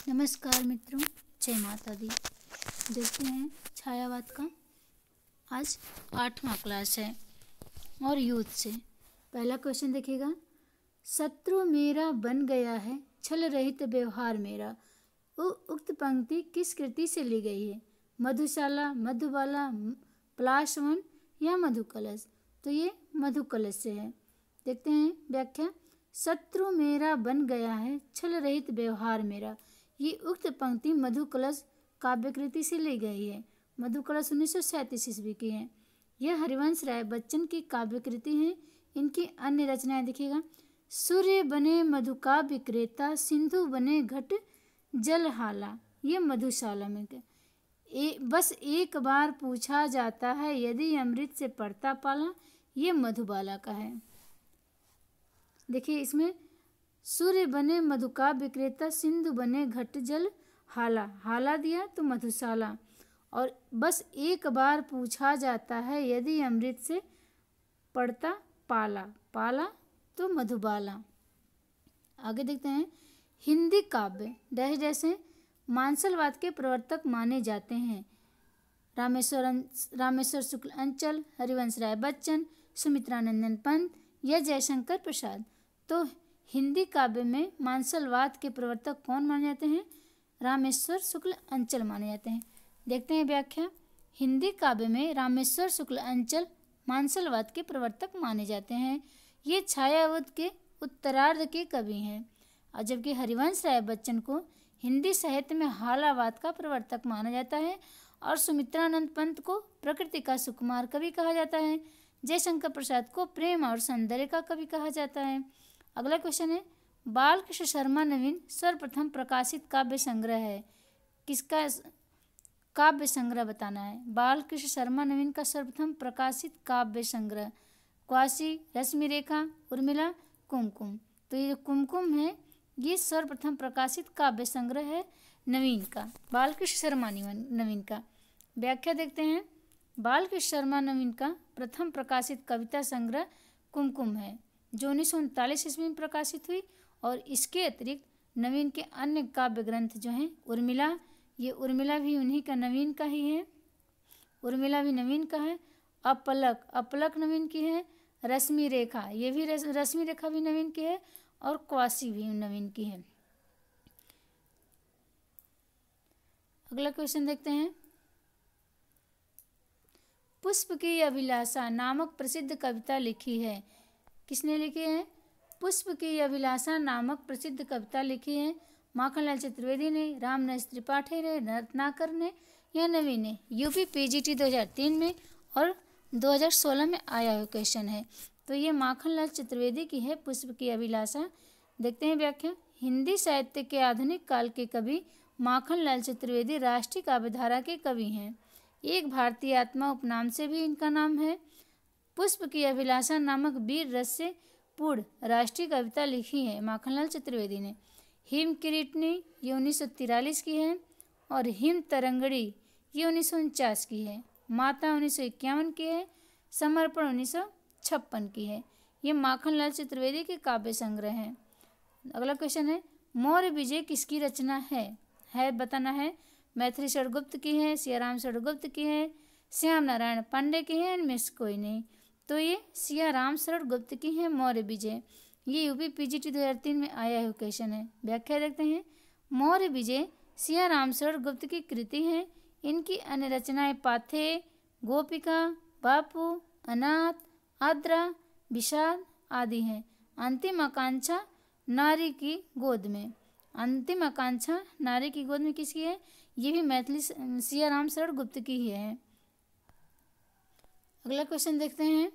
नमस्कार मित्रों, जय माता दी। देखते हैं छायावाद का। आज 8वां क्लास है और यूथ से पहला क्वेश्चन देखिएगा। शत्रु मेरा बन गया है, छल रहित व्यवहार मेरा। उक्त पंक्ति किस कृति से ली गई है? मधुशाला, मधुबाला, पलाशवन या मधुकलश? तो ये मधुकलश से है। देखते हैं व्याख्या। शत्रु मेरा बन गया है, छल रहित व्यवहार मेरा। ये उक्त पंक्ति मधुकलश काव्यकृति से ली गई है। मधुकलश 1937 ईस्वी की है। यह हरिवंश राय बच्चन की काव्यकृति है। इनकी अन्य रचनाएं देखिएगा। सूर्य बने मधु का विक्रेता, सिंधु बने घट जलहाला। ये मधुशाला में बस एक बार पूछा जाता है, यदि अमृत से पड़ता पाला। ये मधुबाला का है। देखिए इसमें सूर्य बने मधु का विक्रेता, सिंधु बने घट जल हाला। हाला दिया तो मधुशाला। और बस एक बार पूछा जाता है, यदि अमृत से पड़ता पाला। पाला तो मधुबाला। आगे देखते हैं। हिंदी काव्य डैश जैसे मानसलवाद के प्रवर्तक माने जाते हैं। रामेश्वर शुक्ल अंचल, हरिवंश राय बच्चन, सुमित्रानंदन पंत या जयशंकर प्रसाद। तो हिंदी काव्य में मानसलवाद के प्रवर्तक कौन माने जाते हैं? रामेश्वर शुक्ल अंचल माने जाते हैं। देखते हैं व्याख्या। हिंदी काव्य में रामेश्वर शुक्ल अंचल मानसलवाद के प्रवर्तक माने जाते हैं। ये छायावाद के उत्तरार्ध के कवि हैं। और जबकि हरिवंश राय बच्चन को हिंदी साहित्य में हालावाद का प्रवर्तक माना जाता है और सुमित्रानंद पंत को प्रकृति का सुकुमार कवि कहा जाता है। जयशंकर प्रसाद को प्रेम और सौंदर्य का कवि कहा जाता है। अगला क्वेश्चन है। बालकृष्ण शर्मा नवीन सर्वप्रथम प्रकाशित काव्य संग्रह है। किसका काव्य संग्रह बताना है? बालकृष्ण शर्मा नवीन का सर्वप्रथम प्रकाशित काव्य संग्रह क्वासी, रश्मि रेखा, उर्मिला, कुमकुम। तो ये जो कुमकुम है ये सर्वप्रथम प्रकाशित काव्य संग्रह है नवीन का, बालकृष्ण शर्मा नवीन का। व्याख्या देखते हैं। बालकृष्ण शर्मा नवीन का प्रथम प्रकाशित कविता संग्रह कुमकुम है, जो 1939 ईस्वी में प्रकाशित हुई। और इसके अतिरिक्त नवीन के अन्य काव्य ग्रंथ जो हैं उर्मिला, ये उर्मिला भी उन्हीं का नवीन का ही है। उर्मिला भी नवीन का है। अपलक, अपलक नवीन की है। रश्मि रेखा, ये भी रश्मि रेखा भी नवीन की है। और क्वासी भी नवीन की है। अगला क्वेश्चन देखते हैं। पुष्प की अभिलाषा नामक प्रसिद्ध कविता लिखी है। किसने लिखी है? पुष्प की अभिलाषा नामक प्रसिद्ध कविता लिखी है माखनलाल चतुर्वेदी ने, रामनरेश त्रिपाठी ने, रत्नाकर ने या नवीन ने। यूपी पीजीटी 2003 में और 2016 में आया हुआ क्वेश्चन है। तो ये माखनलाल चतुर्वेदी की है पुष्प की अभिलाषा। देखते हैं व्याख्या। हिंदी साहित्य के आधुनिक काल के कवि माखनलाल चतुर्वेदी राष्ट्रीय काव्यधारा के कवि हैं। एक भारतीय आत्मा उपनाम से भी इनका नाम है। पुष्प की अभिलाषा नामक वीर रस से पूर्ण राष्ट्रीय कविता लिखी है माखनलाल चतुर्वेदी ने। हिम किरीटनी ये 1943 की है और हिम तरंगड़ी ये 1949 की है। माता 1951 की है। समर्पण 1956 की है। ये माखनलाल चतुर्वेदी के काव्य संग्रह हैं। अगला क्वेश्चन है। मौर्य विजय किसकी रचना है बताना है। मैथिली षडगुप्त की है, सियाराम षडगुप्त की है, श्याम नारायण पांडे की है, इनमें से कोई नहीं। तो ये सियाराम षडगुप्त की है मौर्य विजय। ये यूपी पीजीटी 2003 में आया हुआ क्वेश्चन है। व्याख्या देखते हैं। मौर्य विजय सियाराम षडगुप्त की कृति है। इनकी अन्य रचनाएं पाथे, गोपिका, बापू, अनाथ, आद्रा, विषाद आदि हैं। अंतिम आकांक्षा नारी की गोद में। अंतिम आकांक्षा नारी की गोद में किसकी है? ये भी मैथिली सियाराम षडगुप्त की ही है। अगला क्वेश्चन देखते हैं।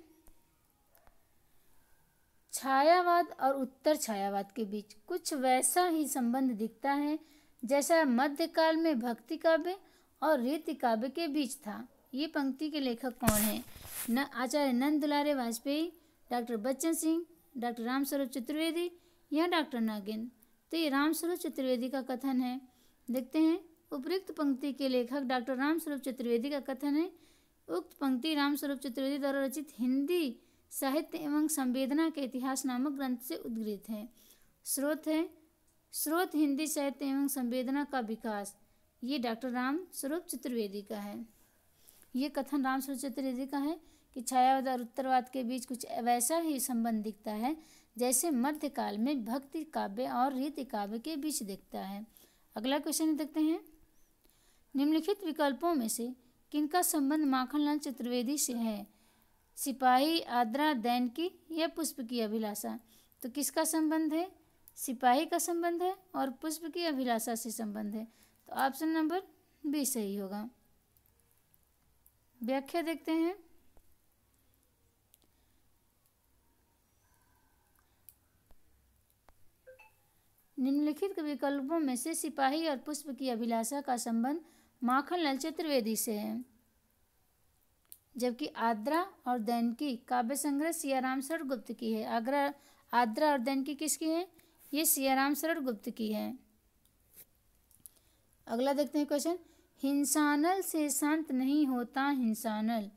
छायावाद और उत्तर छायावाद के बीच कुछ वैसा ही संबंध दिखता है जैसा मध्यकाल में भक्ति काव्य और रीति काव्य के बीच था। ये पंक्ति के लेखक कौन हैं? आचार्य नंद दुलारे वाजपेयी, डॉक्टर बच्चन सिंह, डॉक्टर रामस्वरूप चतुर्वेदी या डॉक्टर नागेंद्र। तो ये रामस्वरूप चतुर्वेदी का कथन है। देखते हैं। उपयुक्त पंक्ति के लेखक डॉक्टर रामस्वरूप चतुर्वेदी का कथन है। उक्त पंक्ति रामस्वरूप चतुर्वेदी द्वारा रचित हिंदी साहित्य एवं संवेदना के इतिहास नामक ग्रंथ से उद्गृहित है। स्रोत है स्रोत हिंदी साहित्य एवं संवेदना का विकास, ये डॉक्टर राम स्वरूप चतुर्वेदी का है। ये कथन राम स्वरूप चतुर्वेदी का है कि छायावाद और उत्तरवाद के बीच कुछ वैसा ही संबंध दिखता है जैसे मध्यकाल में भक्ति काव्य और रीति काव्य के बीच दिखता है। अगला क्वेश्चन देखते हैं, निम्नलिखित विकल्पों में से किनका संबंध माखनलाल चतुर्वेदी से है? सिपाही, आद्रा, दैनिकी या पुष्प की अभिलाषा? तो किसका संबंध है? सिपाही का संबंध है और पुष्प की अभिलाषा से संबंध है। तो ऑप्शन नंबर बी सही होगा। व्याख्या देखते हैं, निम्नलिखित विकल्पों में से सिपाही और पुष्प की अभिलाषा का संबंध माखनलाल चतुर्वेदी से है, जबकि आद्रा और दैनिकी काव्य संग्रह सियाराम शरण गुप्त की है। आद्रा और दैनिकी किसकी है? ये सियाराम शरण गुप्त की है। अगला देखते हैं क्वेश्चन, हिंसानल से शांत नहीं होता हिंसानल,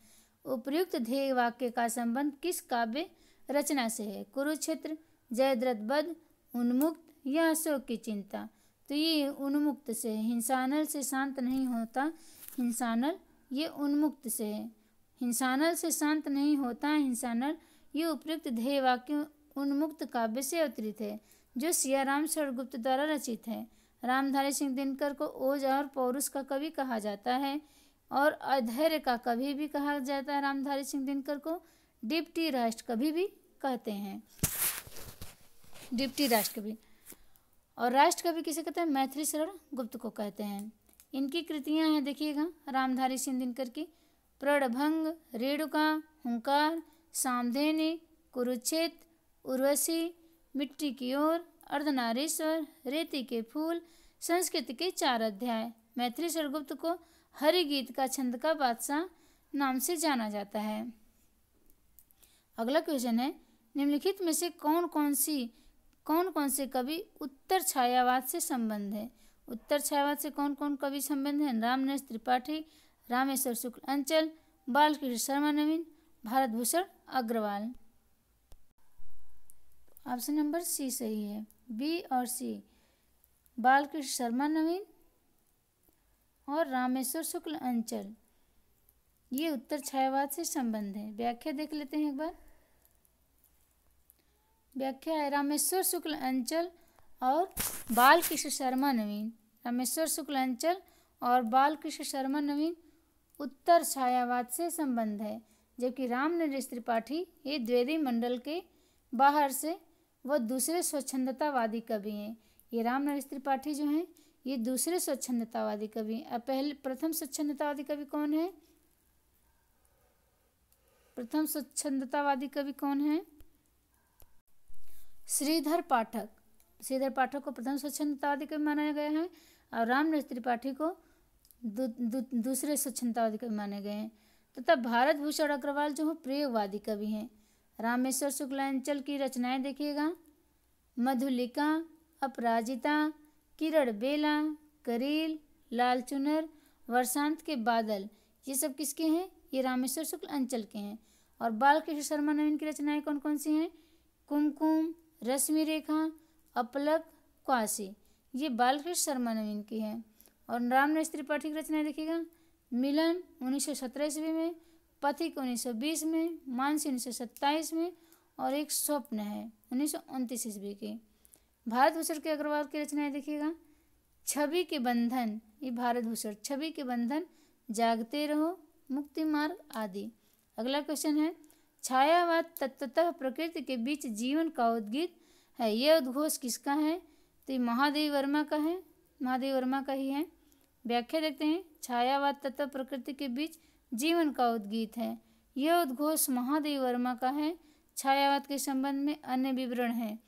उपर्युक्त ध्येय वाक्य का संबंध किस काव्य रचना से है? कुरुक्षेत्र, जयद्रथ वध, उन्मुक्त या अशोक की चिंता? तो ये उन्मुक्त से है। हिंसानल से शांत नहीं होता हिंसानल, ये उन्मुक्त से है। हिंसानल से शांत नहीं होता हिंसानल, ये उपयुक्त ध्येय वाक्य उन्मुक्त काव्य से अवतरित है, जो सियाराम शरण गुप्त द्वारा रचित है। रामधारी सिंह दिनकर को ओज और पौरुष का कवि कहा जाता है और अधैर्य का कवि भी कहा जाता है। रामधारी सिंह दिनकर को डिप्टी राष्ट्र कवि भी कहते हैं, डिप्टी राष्ट्र कवि। और राष्ट्र कवि किसे कहते हैं? मैथिली शरण गुप्त को कहते हैं। इनकी कृतियां हैं, देखिएगा, रामधारी सिंह दिनकर की प्रणभंग, रेणुका, हुंकार, सामधेनी, कुरुक्षेत्र, उर्वशी, मिट्टी की ओर, अर्धनारीश्वर, रेती के फूल, संस्कृत के 4 अध्याय। मैथिली शरण गुप्त को हरिगीत का छंद का बादशाह नाम से जाना जाता है। अगला क्वेश्चन है, निम्नलिखित में से कौन कौन से कवि उत्तर छायावाद से संबंध है? उत्तर छायावाद से कौन कौन कवि संबंध है? Ramnaresh Tripathi, Rameshwar Shukla Anchal, Balkrishna Sharma Naveen, Bharat Bhushan Agrawal. Option number C सही है, बी और सी, बालकृष्ण शर्मा नवीन और रामेश्वर शुक्ल अंचल, ये उत्तर छायावाद से संबंध है। व्याख्या देख लेते हैं एक बार। व्याख्या है, रामेश्वर शुक्ल अंचल और बालकृष्ण शर्मा नवीन, रामेश्वर शुक्ल अंचल और बालकृष्ण शर्मा नवीन उत्तर छायावाद से संबंध है, जबकि रामनरेश त्रिपाठी ये द्विवेदी मंडल के बाहर से वह दूसरे स्वच्छंदतावादी कवि हैं। ये रामनरेश त्रिपाठी जो हैं ये दूसरे स्वच्छंदतावादी कवि हैं। अब प्रथम स्वच्छंदतावादी कवि कौन है? प्रथम स्वच्छंदतावादी कवि कौन है? श्रीधर पाठक। श्रीधर पाठक को प्रथम स्वच्छंदतावादी कवि माना गया है और रामनरेश त्रिपाठी को दूसरे स्वच्छंदतावादी कवि माने गए हैं। तथा भारत भूषण अग्रवाल जो है प्रयोगवादी कवि हैं। रामेश्वर शुक्लांचल की रचनाएं देखिएगा, मधुलिका, अपराजिता, किरण बेला, करील, लाल चुनर, वर्षांत के बादल, ये सब किसके हैं? ये रामेश्वर शुक्ल अंचल के हैं। और बालकृष्ण शर्मा नवीन की रचनाएं कौन कौन सी हैं? कुमकुम, रश्मि रेखा, अपलक, क्वासी, ये बालकृष्ण शर्मा नवीन की हैं। और रामनरेश त्रिपाठी की रचनाएं देखिएगा, मिलन 1917 ईस्वी में, पथिक 1920 में, मानसी 1927 में और एक स्वप्न है 1929 ईस्वी की। भारत भूषण के अग्रवाल की रचनाएं देखिएगा, छवि के बंधन, ये भारत भूषण, छवि के बंधन, जागते रहो, मुक्ति मार्ग आदि। अगला क्वेश्चन है, छायावाद तत्वतः प्रकृति के बीच जीवन का उद्गीत है, यह उद्घोष किसका है? तो ये महादेवी वर्मा का है, महादेवी वर्मा का ही है। व्याख्या देखते हैं, छायावाद तत्व प्रकृति के बीच जीवन का उद्गीत है, यह उद्घोष महादेवी वर्मा का है। छायावाद के संबंध में अन्य विवरण है,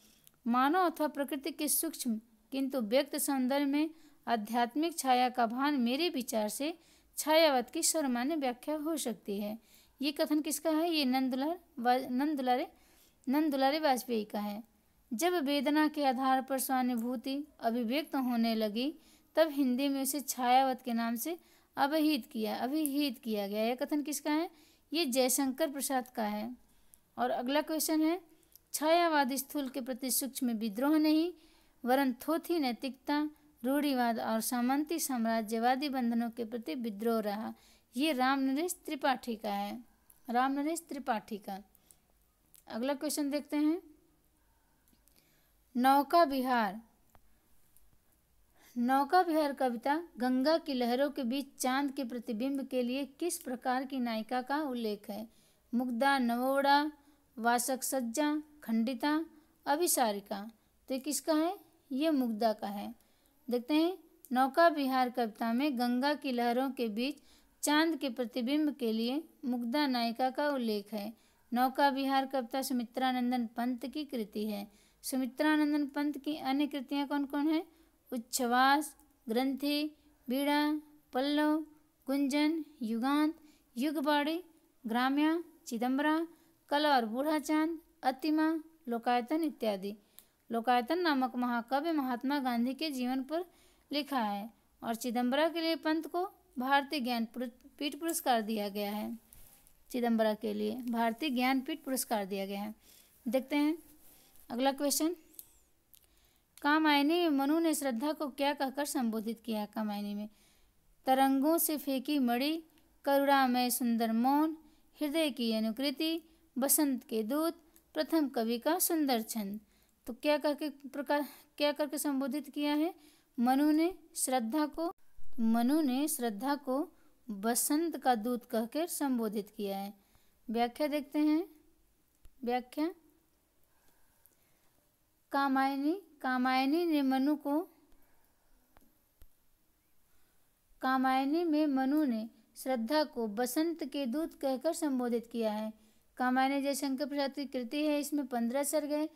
मानव अथवा प्रकृति के सूक्ष्म किंतु व्यक्त सौंदर्य में आध्यात्मिक छाया का भान मेरे विचार से छायावाद की सर्वमान्य व्याख्या हो सकती है। ये कथन किसका है? ये नंद दुलारे वाजपेयी का है। जब वेदना के आधार पर स्वानुभूति अभिव्यक्त होने लगी तब हिंदी में उसे छायावाद के नाम से अभिहित किया गया। यह कथन किसका है? ये जयशंकर प्रसाद का है। और अगला क्वेश्चन है, छायावाद स्थूल के प्रति सूक्ष्म विद्रोह नहीं वरन थोथी नैतिकता, रूढ़िवाद और सामंती साम्राज्यवादी बंधनों के प्रति विद्रोह रहा। ये रामनरेश त्रिपाठी का है, रामनरेश त्रिपाठी का। अगला क्वेश्चन देखते हैं। नौका विहार। नौका विहार कविता गंगा की लहरों के बीच चांद के प्रतिबिंब के लिए किस प्रकार की नायिका का उल्लेख है? मुग्धा, नवोड़ा, वासक सज्जा, खंडिता, अभिसारिका। तो ये किसका है? ये मुग्धा का है। देखते हैं। नौका विहार कविता में गंगा की लहरों के बीच चांद के प्रतिबिंब के लिए मुग्धा नायिका का उल्लेख है। नौका विहार कविता सुमित्रानंदन पंत की कृति है। सुमित्रानंदन पंत की अन्य कृतियाँ कौन कौन है? उच्छ्वास, ग्रंथि, बीड़ा, पल्लव, गुंजन, युगांत, युगबाड़ी, ग्राम्या, चिदम्बरा, कला और बूढ़ा चांद, अतिमा, लोकायतन इत्यादि। लोकायतन नामक महाकाव्य महात्मा गांधी के जीवन पर लिखा है और चिदम्बरा के लिए पंत को भारतीय ज्ञानपीठ पुरस्कार दिया गया है। चिदम्बरा के लिए भारतीय ज्ञानपीठ पुरस्कार दिया गया है। देखते हैं अगला क्वेश्चन। कामायनी में मनु ने श्रद्धा को क्या कहकर संबोधित किया? कामायनी में तरंगों से फेंकी मणि, करुणामय सुंदर मौन, हृदय की अनुकृति, बसंत के दूत, प्रथम कवि का सुंदर छंद। तो क्या करके संबोधित किया है? मनु ने श्रद्धा को बसंत का दूत कहकर संबोधित किया है। व्याख्या देखते हैं। व्याख्या। कामायनी में मनु ने श्रद्धा को बसंत के दूत कहकर संबोधित किया है। कामायनी जयशंकर प्रसाद की कृति है। इसमें 15 सर्ग है।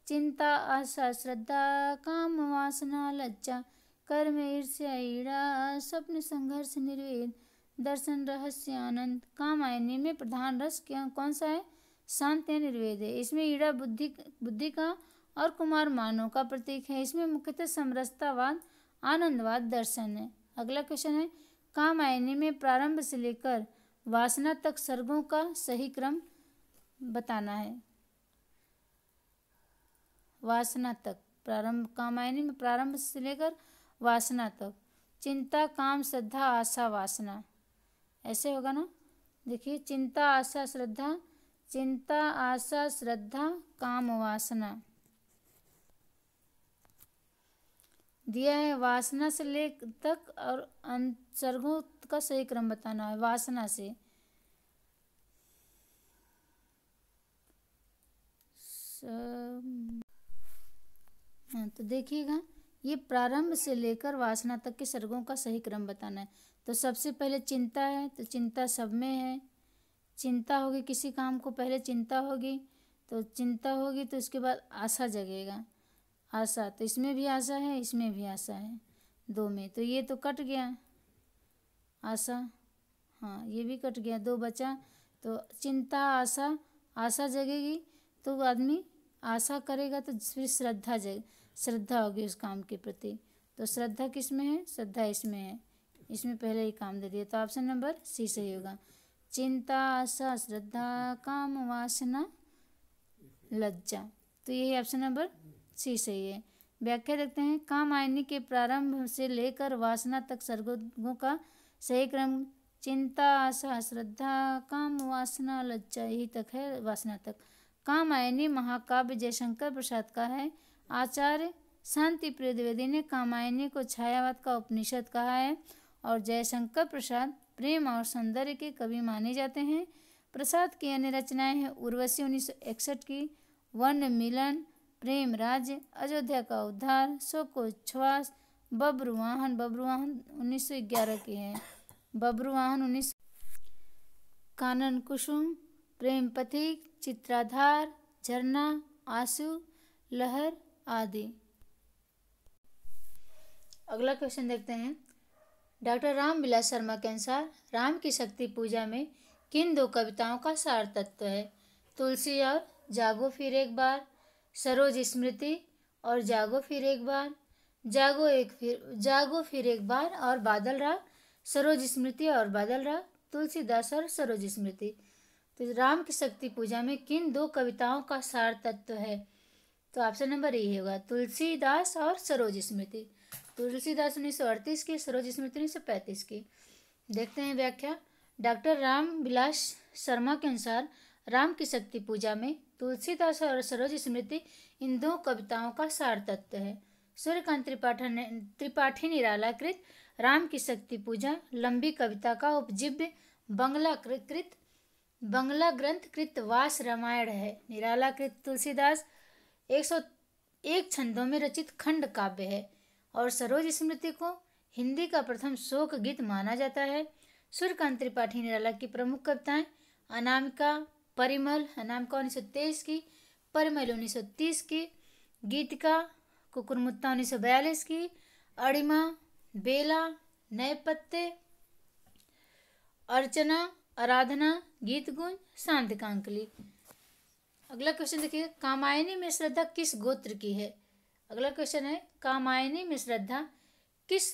चिंता, आशा, श्रद्धा, काम, वासना, लज्जा, कर्म, ईर्ष्या, ईड़ा, स्वप्न, संघर्ष, निर्वेद, दर्शन, रहस्य, आनंद। कामायनी में प्रधान रस कौन सा है? शांत या निर्वेद है। इसमें ईड़ा बुद्धि का और कुमार मानव का प्रतीक है। इसमें मुख्यतः समरसतावाद, आनंदवाद, दर्शन है। अगला क्वेश्चन है। कामायनी में प्रारंभ से लेकर वासना तक सर्गों का सही क्रम बताना है। वासना तक कामायनी में प्रारंभ से लेकर वासना तक। चिंता, काम, श्रद्धा, आशा, वासना, ऐसे होगा ना। देखिए, चिंता, आशा, श्रद्धा, काम, वासना दिया है। वासना से ले तक और सर्गों का सही क्रम बताना है। वासना से तो देखिएगा, ये प्रारंभ से लेकर वासना तक के सर्गों का सही क्रम बताना है। तो सबसे पहले चिंता है, तो चिंता सब में है। चिंता होगी, किसी काम को पहले चिंता होगी, तो चिंता होगी तो उसके बाद आशा जगेगा। आशा, तो इसमें भी आशा है, इसमें भी आशा है, दो में। तो ये तो कट गया आशा, हाँ ये भी कट गया, दो बचा। तो चिंता, आशा जगेगी तो आदमी आशा करेगा, तो फिर श्रद्धा होगी उस काम के प्रति। तो श्रद्धा किस में है? श्रद्धा इसमें है। इसमें पहले ही काम दे दिया, तो ऑप्शन नंबर सी सही होगा। चिंता, आशा, श्रद्धा, काम, वासना, लज्जा। तो यही ऑप्शन नंबर सी सही है। व्याख्या देखते हैं। कामायनी के प्रारंभ से लेकर वासना तक सर्गों का सही क्रम चिंता, आशा, श्रद्धा, काम, वासना, लज्जा, यही तक है, वासना तक। कामायनी महाकाव्य जयशंकर प्रसाद का है। आचार्य शांति प्रिय द्विवेदी ने कामायनी को छायावाद का उपनिषद कहा है और जयशंकर प्रसाद प्रेम और सौंदर्य के कवि माने जाते हैं। प्रसाद की अन्य रचनाएं हैं उर्वशी 1961 की, वन मिलन, प्रेम राज्य, अयोध्या का उद्धार, शोकोच्छ्वास, बब्रुवाहन 1911 की है। बब्रुवाहन 19, कानन कुसुम, प्रेम पथिक, चित्राधार, झरना, आंसू, लहर आदि। अगला क्वेश्चन देखते हैं। डॉक्टर रामविलास शर्मा के अनुसार राम की शक्ति पूजा में किन दो कविताओं का सार तत्व है? तुलसी और जागो फिर एक बार, सरोज स्मृति और जागो फिर एक बार, जागो फिर एक बार और बादल राग, सरोज स्मृति और बादल राग, तुलसीदास और सरोज स्मृति। तो राम की शक्ति पूजा में किन दो कविताओं का सार तत्व है? तो ऑप्शन नंबर ए होगा तुलसीदास और सरोज स्मृति। तुलसीदास 1938 की, सरोज स्मृति 1935 की। देखते हैं व्याख्या। डॉक्टर राम विलास शर्मा के अनुसार राम की शक्ति पूजा में तुलसीदास और सरोज स्मृति इन दो कविताओं का सार तत्व है। सूर्यकांत त्रिपाठी निरालाकृत राम की शक्ति पूजा लंबी कविता का उपजीव्य बंगला ग्रंथकृत वास रामायण है। निरालाकृत तुलसीदास 101 छंदों में रचित खंड काव्य है और सरोज स्मृति को हिंदी का प्रथम शोक गीत माना जाता है। सूर्यकांत त्रिपाठी निराला की प्रमुख कविताएं अनामिका, परिमल, अनामिका 1923 की, परिमल 1930 की, गीतिका, कुकुरमुत्ता 1942 की, अड़िमा, बेला, नए पत्ते, अर्चना, आराधना, गीत गुंज, शांतिकांकली। अगला क्वेश्चन देखिए, कामायनी में श्रद्धा किस गोत्र की है? अगला क्वेश्चन है, कामायनी में श्रद्धा किस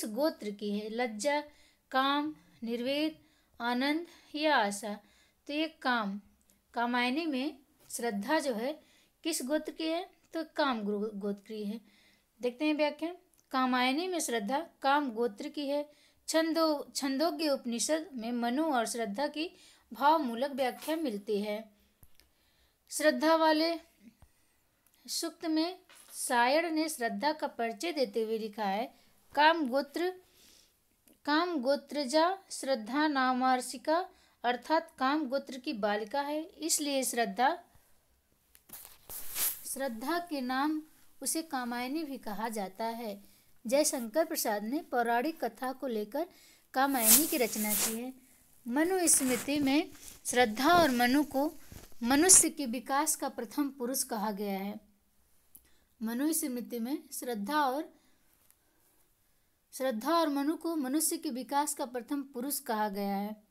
गोत्र की है? लज्जा, काम, निर्वेद, आनंद या आशा? तो ये कामायनी में श्रद्धा जो है किस गोत्र की है? तो काम गोत्र की है। देखते हैं व्याख्या। कामायनी में श्रद्धा काम गोत्र की है। छंदोग्य उपनिषद में मनु और श्रद्धा की भावमूलक व्याख्या मिलती है। श्रद्धा वाले सूक्त में सायण ने श्रद्धा का परिचय देते हुए लिखा है, काम गोत्रजा श्रद्धा नामार्षिका, अर्थात काम गोत्र की बालिका है, इसलिए श्रद्धा के नाम उसे कामायनी भी कहा जाता है। जयशंकर प्रसाद ने पौराणिक कथा को लेकर कामायनी की रचना की है। मनु स्मृति में श्रद्धा और मनु को मनुष्य के विकास का प्रथम पुरुष कहा गया है। मनु स्मृति में श्रद्धा और मनु को मनुष्य के विकास का प्रथम पुरुष कहा गया है।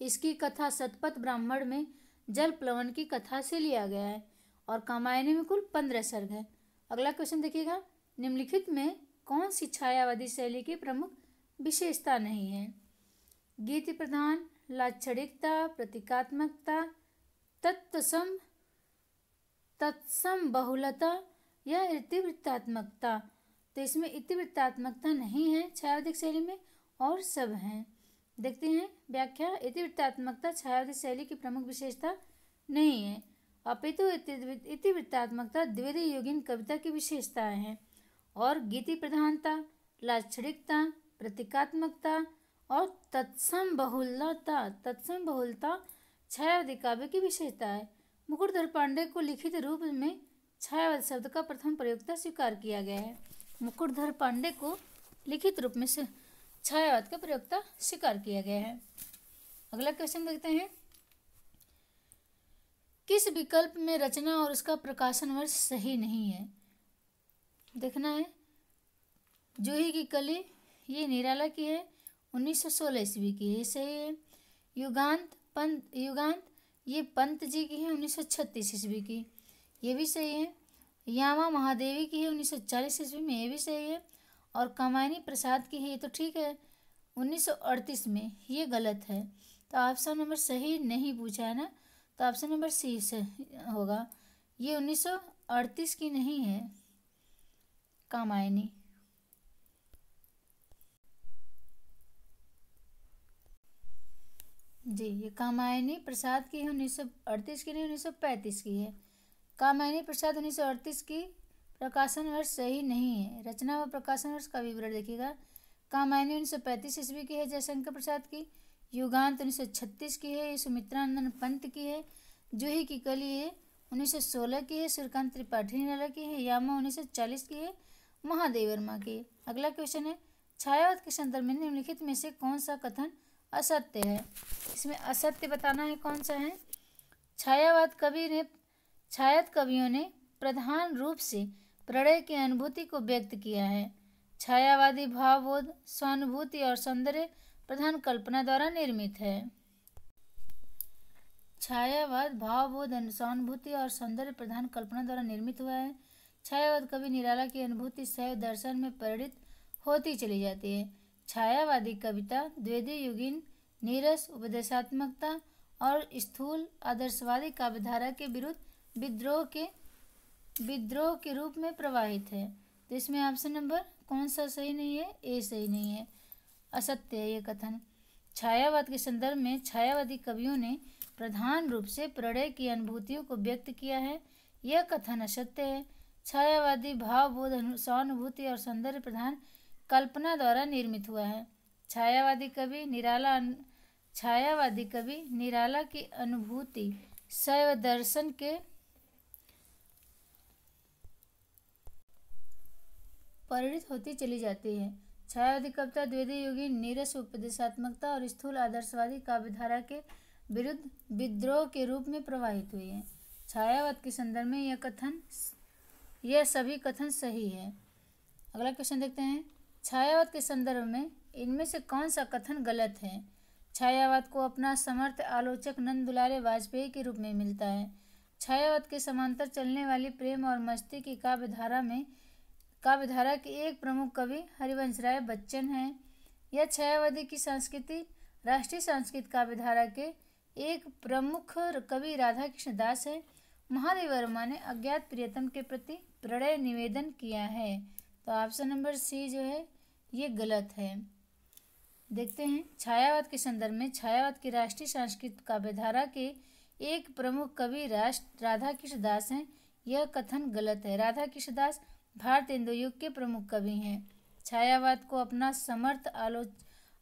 इसकी कथा शतपथ ब्राह्मण में जल प्लवन की कथा से लिया गया है और कामायनी में कुल 15 सर्ग है। अगला क्वेश्चन देखिएगा, निम्नलिखित में कौन सी छायावादी शैली की प्रमुख विशेषता नहीं है? गीति प्रधान, लाक्षणिकता, प्रतीकात्मकता, तत्सम बहुलता या इतिवृत्तात्मकता? तो इसमें इतिवृत्तात्मकता नहीं है छायावादी शैली में और सब हैं। देखते हैं व्याख्या। इतिवृत्तात्मकता छायावादी शैली की प्रमुख विशेषता नहीं है, अपितु इतिवृत्तात्मकता द्विवेदी योगिन कविता की विशेषताएं हैं और गीति प्रधानता, लाक्षणिकता, प्रतीकात्मकता और तत्सम बहुलता छायावादी काव्य की विशेषता है। मुकुटधर पांडे को लिखित रूप में छायावाद शब्द का प्रथम प्रयोक्ता स्वीकार किया गया है। मुकुटधर पांडे को लिखित रूप में से छायावाद का प्रयोक्ता स्वीकार किया गया है। अगला क्वेश्चन देखते हैं, किस विकल्प में रचना और उसका प्रकाशन वर्ष सही नहीं है? देखना है। जूही की कली ये निराला की है, 1916 ईस्वी की है, सही है। युगांत ये पंत जी की है, 1936 ईस्वी की, ये भी सही है। यामा महादेवी की है, 1940 ईस्वी में, ये भी सही है। और कामायनी प्रसाद की है, ये तो ठीक है, 1938 में, ये गलत है। तो ऑप्शन नंबर सही नहीं पूछा है ना, तो ऑप्शन नंबर सी से होगा। ये 1938 की नहीं है कामायनी। जी, ये कामायनी प्रसाद की है, 1938 की नहीं, 1935 की है। कामायनी प्रसाद 1938 की प्रकाशन वर्ष सही नहीं है। रचना व प्रकाशन वर्ष का विवरण देखिएगा। कामायनी 1935 ईस्वी की है, जयशंकर प्रसाद की। युगांत 1936 की है, ये सुमित्रानंद पंत की है। जूही की कली है, 1916 की है, सूर्यकांत त्रिपाठी निराला की है। यामा 1940 की है, महादेव वर्मा की। अगला क्वेश्चन है, छायावाद के संदर्भ में निम्नलिखित में से कौन सा कथन असत्य है? इसमें असत्य बताना है कौन सा है। छायावाद कवियों ने प्रधान रूप से प्रणय की अनुभूति को व्यक्त किया है। छायावादी भावबोध, स्वानुभूति और सौंदर्य प्रधान कल्पना द्वारा निर्मित है। छायावाद भावबोध, सहानुभूति और सौंदर्य प्रधान कल्पना द्वारा निर्मित हुआ है। छायावाद कवि निराला की अनुभूति शैव दर्शन में परिणित होती चली जाती है। छायावादी कविता द्विवेदी युगीन नीरस, उपदेशात्मकता और स्थूल आदर्शवादी काव्यधारा के विरुद्ध विद्रोह के रूप में प्रवाहित है। तो इसमें ऑप्शन नंबर कौन सा सही नहीं है? ए सही नहीं है, असत्य है ये कथन। छायावाद के संदर्भ में छायावादी कवियों ने प्रधान रूप से प्रणय की अनुभूतियों को व्यक्त किया है, यह कथन असत्य है। छायावादी भावबोध, सहानुभूति और सौंदर्य प्रधान कल्पना द्वारा निर्मित हुआ है। छायावादी कवि निराला की अनुभूति शैव दर्शन के परिणत होती चली जाती है। छायावादी कविता द्विवेदी युगी नीरस उपदेशात्मकता और स्थूल आदर्शवादी काव्यधारा के विरुद्ध विद्रोह के रूप में प्रवाहित हुई है। छायावाद के संदर्भ में यह सभी कथन सही है। अगला क्वेश्चन देखते हैं। छायावाद के संदर्भ में इनमें से कौन सा कथन गलत है? छायावाद को अपना समर्थ आलोचक नंद दुलारे वाजपेयी के रूप में मिलता है। छायावाद के समांतर चलने वाली प्रेम और मस्ती की काव्यधारा के एक प्रमुख कवि हरिवंश राय बच्चन हैं। यह छायावादी की राष्ट्रीय सांस्कृतिक काव्यधारा के एक प्रमुख कवि राधा कृष्ण दास है। महादेव वर्मा ने अज्ञात प्रियतम के प्रति प्रणय निवेदन किया है। तो ऑप्शन नंबर सी जो है ये गलत है। देखते हैं। छायावाद के संदर्भ में छायावाद की राष्ट्रीय सांस्कृतिक काव्यधारा के एक प्रमुख कवि राधा कृष्ण दास हैं, यह कथन गलत है। राधा कृष्ण दास भारतेंदु युग के प्रमुख कवि हैं। छायावाद को अपना समर्थ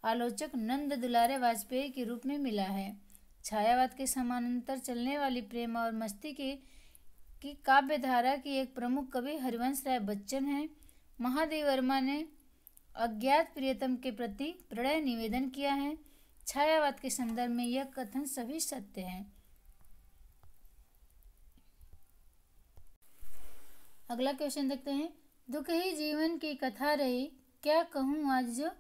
आलोचक नंद दुलारे वाजपेयी के रूप में मिला है। छायावाद के समानांतर चलने वाली प्रेम और मस्ती की काव्यधारा की एक प्रमुख कवि हरिवंश राय बच्चन हैं। महादेव वर्मा ने अज्ञात प्रियतम के प्रति प्रणय निवेदन किया है। छायावाद के संदर्भ में यह कथन सभी सत्य हैं। अगला क्वेश्चन देखते हैं। दुख ही जीवन की कथा रही, क्या कहूँ आज जो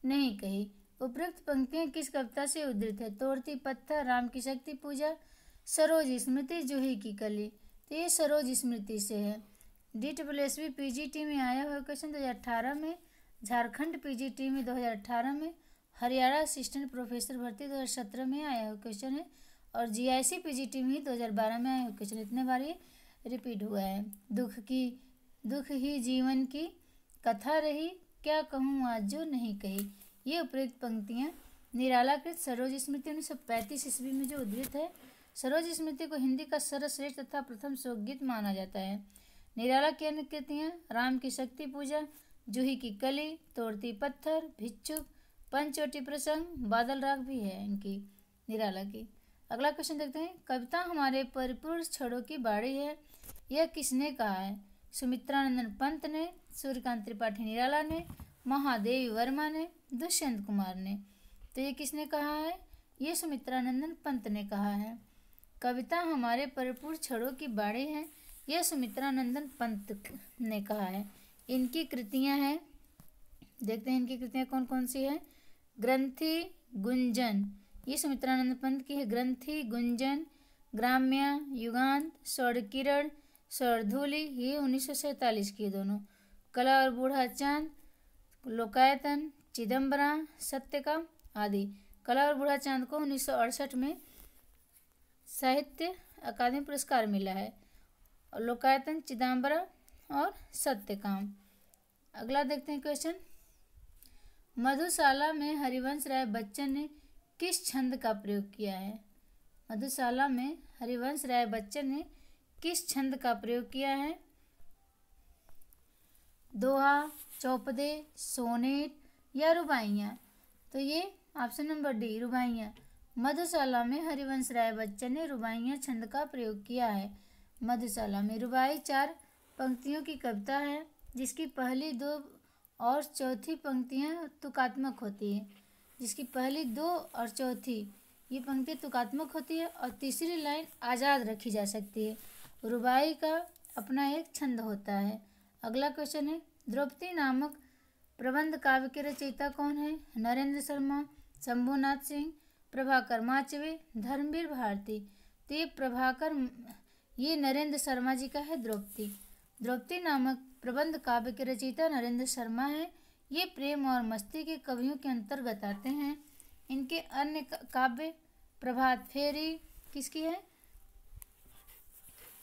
नहीं कही। उपरोक्त पंक्तियां किस कविता से उद्धृत है? तोड़ती पत्थर, राम की शक्ति पूजा, सरोज स्मृति, जूही की कली। तो ये सरोज स्मृति से है। DSSB PGT में आया हुआ क्वेश्चन 2018 में, झारखंड PGT में 2018 में, हरियाणा असिस्टेंट प्रोफेसर भर्ती 2017 में आया हुआ क्वेश्चन है और GIC PGT में 2012 में आया हुआ क्वेश्चन। इतने बार ये रिपीट हुआ है। दुख ही जीवन की कथा रही, क्या कहूँ आज जो नहीं कही। ये उपयुक्त पंक्तियाँ निरालाकृत सरोज स्मृति 1935 ईस्वी में जो उद्धृत है। सरोज स्मृति को हिंदी का सर्वश्रेष्ठ तथा प्रथम शोकगीत माना जाता है। निराला की अन्य कृतियाँ राम की शक्ति पूजा, जूही की कली, तोड़ती पत्थर, भिक्षुक, पंचवटी प्रसंग, बादल राग भी है इनकी निराला की। अगला क्वेश्चन देखते हैं। कविता हमारे परिपूर्ण क्षणों की बाड़ी है, यह किसने कहा है? सुमित्रानंदन पंत ने, सूर्यकांत त्रिपाठी निराला ने, महादेवी वर्मा ने, दुष्यंत कुमार ने। तो ये किसने कहा है? ये सुमित्रानंदन पंत ने कहा है। कविता हमारे परिपूर्ण क्षणों की बाड़ी है, यह सुमित्रानंदन पंत ने कहा है। इनकी कृतियां हैं, देखते हैं इनकी कृतियां कौन कौन सी है। ग्रंथि गुंजन, ये सुमित्रानंद पंत की है। ग्रंथि गुंजन, ग्राम्या, युगांत, स्वर्णकिरण, स्वर्धूली, ये 1947 की दोनों। कला और बूढ़ा चांद, लोकायतन, चिदम्बरा, सत्यकाम आदि। कला और बूढ़ा चांद को 1968 में साहित्य अकादमी पुरस्कार मिला है। और लोकायतन, चिदम्बरा और सत्यकाम। अगला देखते हैं क्वेश्चन। मधुशाला में हरिवंश राय बच्चन ने किस छंद का प्रयोग किया है? मधुशाला में हरिवंश राय बच्चन ने किस छंद का प्रयोग किया है? दोहा, चौपदे, सोनेट या रुबाइयाँ। तो ये ऑप्शन नंबर डी रुबाइयाँ। मधुशाला में हरिवंश राय बच्चन ने रुबाइयाँ छंद का प्रयोग किया है। मधुशाला में रुबाई 4 पंक्तियों की कविता है, जिसकी पहली 2 और चौथी पंक्तियाँ तुकात्मक होती है। जिसकी पहली 2 और चौथी ये पंक्ति तुकात्मक होती है और तीसरी लाइन आज़ाद रखी जा सकती है। रुबाई का अपना एक छंद होता है। अगला क्वेश्चन है। द्रौपदी नामक प्रबंध काव्य के रचयिता कौन है? नरेंद्र शर्मा, शंभुनाथ सिंह, प्रभाकर माचवे, धर्मवीर भारती। तो ये नरेंद्र शर्मा जी का है द्रौपदी नामक प्रबंध काव्य के रचयिता नरेंद्र शर्मा है। ये प्रेम और मस्ती के कवियों के अंतर्गत आते हैं। इनके अन्य काव्य प्रभात फेरी किसकी है?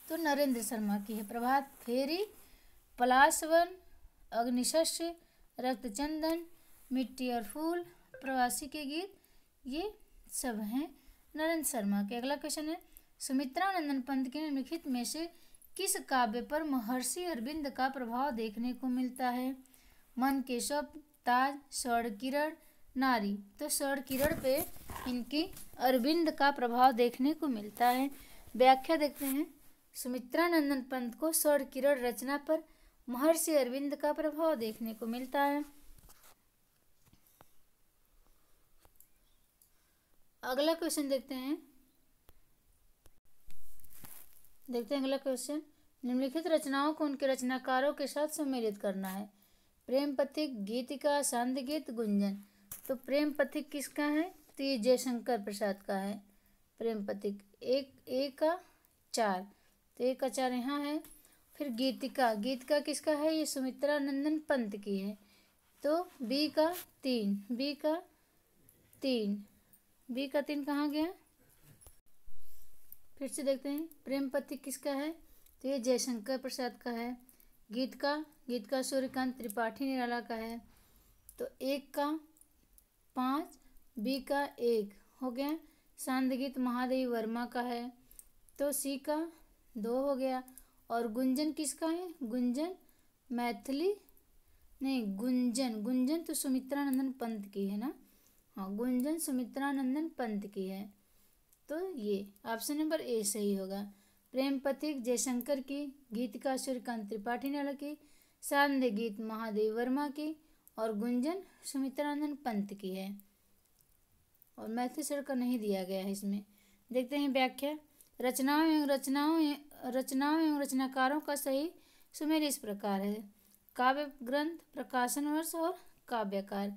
तो नरेंद्र शर्मा की है। प्रभात फेरी, पलाशवन, अग्निशस्त्र, रक्तचंदन, मिट्टी और फूल, प्रवासी के गीत, ये सब हैं नरेंद्र शर्मा के। अगला क्वेश्चन है, सुमित्रानंदन पंत के निम्नलिखित में से किस काव्य पर महर्षि अरविंद का प्रभाव देखने को मिलता है? मन के स्वप्न, ताज, स्वर्ण किरण, नारी। तो स्वर्ण किरण पे इनकी अरविंद का प्रभाव देखने को मिलता है। व्याख्या देखते हैं, सुमित्रानंदन पंत को स्वर्ण किरण रचना पर महर्षि अरविंद का प्रभाव देखने को मिलता है। अगला क्वेश्चन देखते हैं अगला क्वेश्चन, निम्नलिखित रचनाओं को उनके रचनाकारों के साथ सम्मिलित करना है। प्रेम पथिक, गीतिका, सांध्य गीत, गुंजन। तो प्रेम पथिक किसका है? तो ये जयशंकर प्रसाद का है। प्रेम पथिक एक का 4, तो 1 का 4 यहाँ है। फिर गीतिका किसका है? ये सुमित्रानंदन पंत की है। तो बी का 3 कहाँ गया? फिर से देखते हैं, प्रेम पथिक किसका है? तो ये जयशंकर प्रसाद का है। गीत का सूर्यकांत त्रिपाठी निराला का है। तो 1 का 5, बी का 1 हो गया। सांध्य गीत महादेवी वर्मा का है। तो सी का 2 हो गया। और गुंजन किसका है? गुंजन मैथिली नहीं, गुंजन तो सुमित्रानंदन पंत की है ना। हाँ, गुंजन सुमित्रानंदन पंत की है। तो ये ऑप्शन नंबर ए सही होगा। प्रेम पथिक जयशंकर की, गीतिका सूर्यकांत त्रिपाठी निराला की, सांध्य गीत महादेवी वर्मा की और गुंजन सुमित्रानंदन पंत की है। और मैथिली स्वर का नहीं दिया गया है इसमें। देखते हैं व्याख्या, रचनाओं एवं रचनाकारों का सही सुमेल इस प्रकार है। काव्य ग्रंथ, प्रकाशन वर्ष और काव्यकार।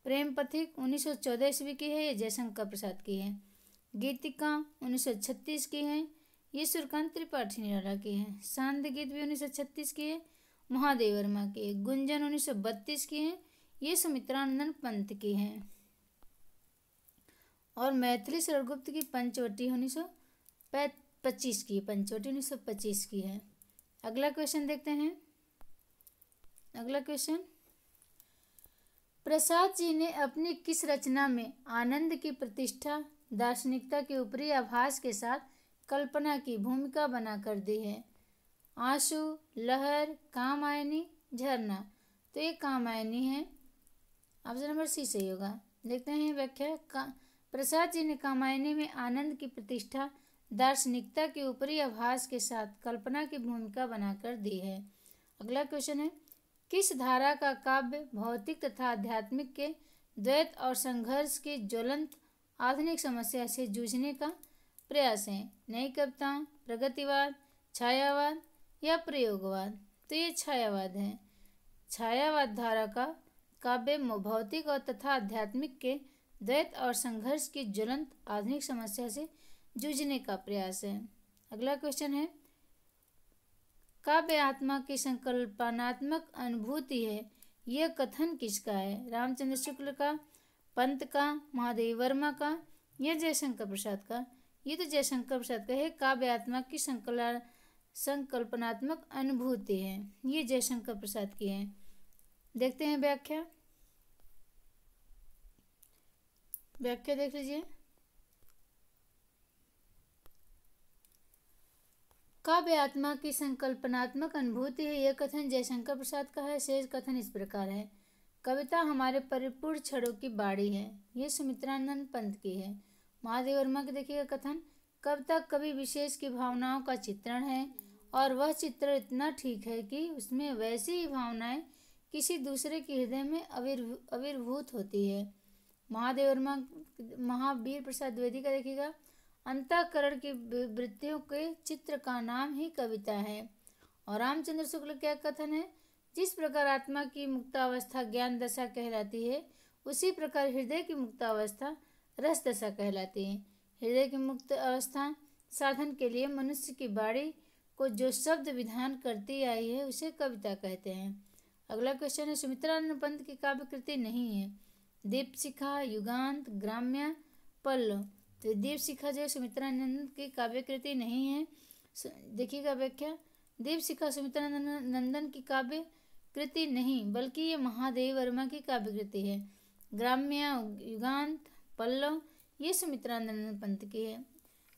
प्रेम पथिक 1914 ईस्वी की है, ये जयशंकर प्रसाद की है। गीतिका 1936 की है, ये सूर्यकांत त्रिपाठी निराला की है। सांध्य गीत भी 1936 की है, महादेवी वर्मा की है। गुंजन 1932 की है, ये सुमित्रानंदन पंत की है। और मैथिली सरगुप्त की पंचवटी 1925 की, 1925 की है। अगला क्वेश्चन देखते हैं। अगला क्वेश्चन, प्रसाद जी ने अपनी किस रचना में आनंद की प्रतिष्ठा, दार्शनिकता के ऊपरी आभास के साथ कल्पना की भूमिका बनाकर दी है? आंसू, लहर, कामायनी, झरना। तो ये कामायनी है। ऑप्शन नंबर सी सही होगा। देखते हैं व्याख्या, प्रसाद जी ने कामायनी में आनंद की प्रतिष्ठा, दार्शनिकता के ऊपरी आभास के साथ कल्पना की भूमिका बनाकर दी है। अगला क्वेश्चन है, किस धारा का काव्य भौतिक तथा आध्यात्मिक के द्वैत और संघर्ष की ज्वलंत आधुनिक समस्या से जूझने का प्रयास है? नई कविता, प्रगतिवाद, छायावाद या प्रयोगवाद। तो ये छायावाद है। छायावाद धारा का काव्य भौतिक और तथा आध्यात्मिक के द्वैत और संघर्ष की ज्वलंत आधुनिक समस्या से जूझने का प्रयास है। अगला क्वेश्चन है, काव्य आत्मा की संकल्पनात्मक अनुभूति है, यह कथन किसका है? रामचंद्र शुक्ल का, पंत का, महादेवी वर्मा का या जयशंकर प्रसाद का? ये तो जयशंकर प्रसाद का है। काव्य आत्मा की संकल्पनात्मक अनुभूति है, ये जयशंकर प्रसाद की है। देखते हैं व्याख्या देख लीजिए। काव्य आत्मा की संकल्पनात्मक अनुभूति है, यह कथन जयशंकर प्रसाद का है। शेष कथन इस प्रकार है, कविता हमारे परिपूर्ण क्षणों की बाड़ी है, ये सुमित्रानंदन पंत की है। महादेवी वर्मा के देखिएगा कथन, कविता कवि विशेष की भावनाओं का चित्रण है और वह चित्र इतना ठीक है कि उसमें वैसी ही भावनाएं किसी दूसरे के हृदय में आविर्भूत होती है। महादेवी वर्मा, महावीर प्रसाद द्विवेदी का देखिएगा, अंतःकरण की वृत्तियों के चित्र का नाम ही कविता है। और रामचंद्र शुक्ल क्या कथन है, जिस प्रकार आत्मा की मुक्तावस्था ज्ञान दशा कहलाती है, उसी प्रकार हृदय की मुक्तावस्था रस दशा कहलाती है। हृदय की मुक्त अवस्था साधन के लिए मनुष्य की बाणी को जो शब्द विधान करती आई है उसे कविता कहते हैं। अगला क्वेश्चन है, सुमित्रानंद पंत की काव्य कृति नहीं है? दीपशिखा, युगांत, ग्राम्य, पल्लव। तो दीपशिखा जो सुमित्रानंद की काव्य कृति नहीं है। देखिएगा व्याख्या। दीपशिखा सुमित्रा नंदन की काव्य कृति नहीं, बल्कि ये महादेव वर्मा की काव्य कृति है। ग्राम्य, युगांत, पल्लव ये सुमित्रा नंदन पंत की है।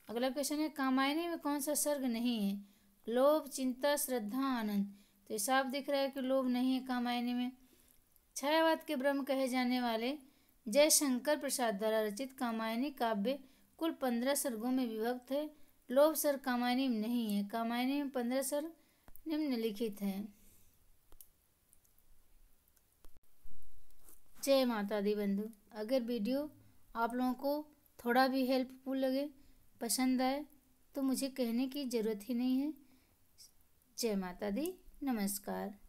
अगला क्वेश्चन है, कामायनी में कौन सा सर्ग नहीं है? लोभ, चिंता, श्रद्धा, आनंद। तो ये साफ दिख रहा है कि लोभ नहीं है कामायनी में। छायावाद के ब्रह्म कहे जाने वाले जयशंकर प्रसाद द्वारा रचित कामायनी काव्य कुल 15 सर्गों में विभक्त है। लोभ सर्ग कामायनी में नहीं है। कामायनी में 15 सर्ग निम्नलिखित हैं। जय माता दी बंधु। अगर वीडियो आप लोगों को थोड़ा भी हेल्पफुल लगे, पसंद आए, तो मुझे कहने की ज़रूरत ही नहीं है। जय माता दी, नमस्कार।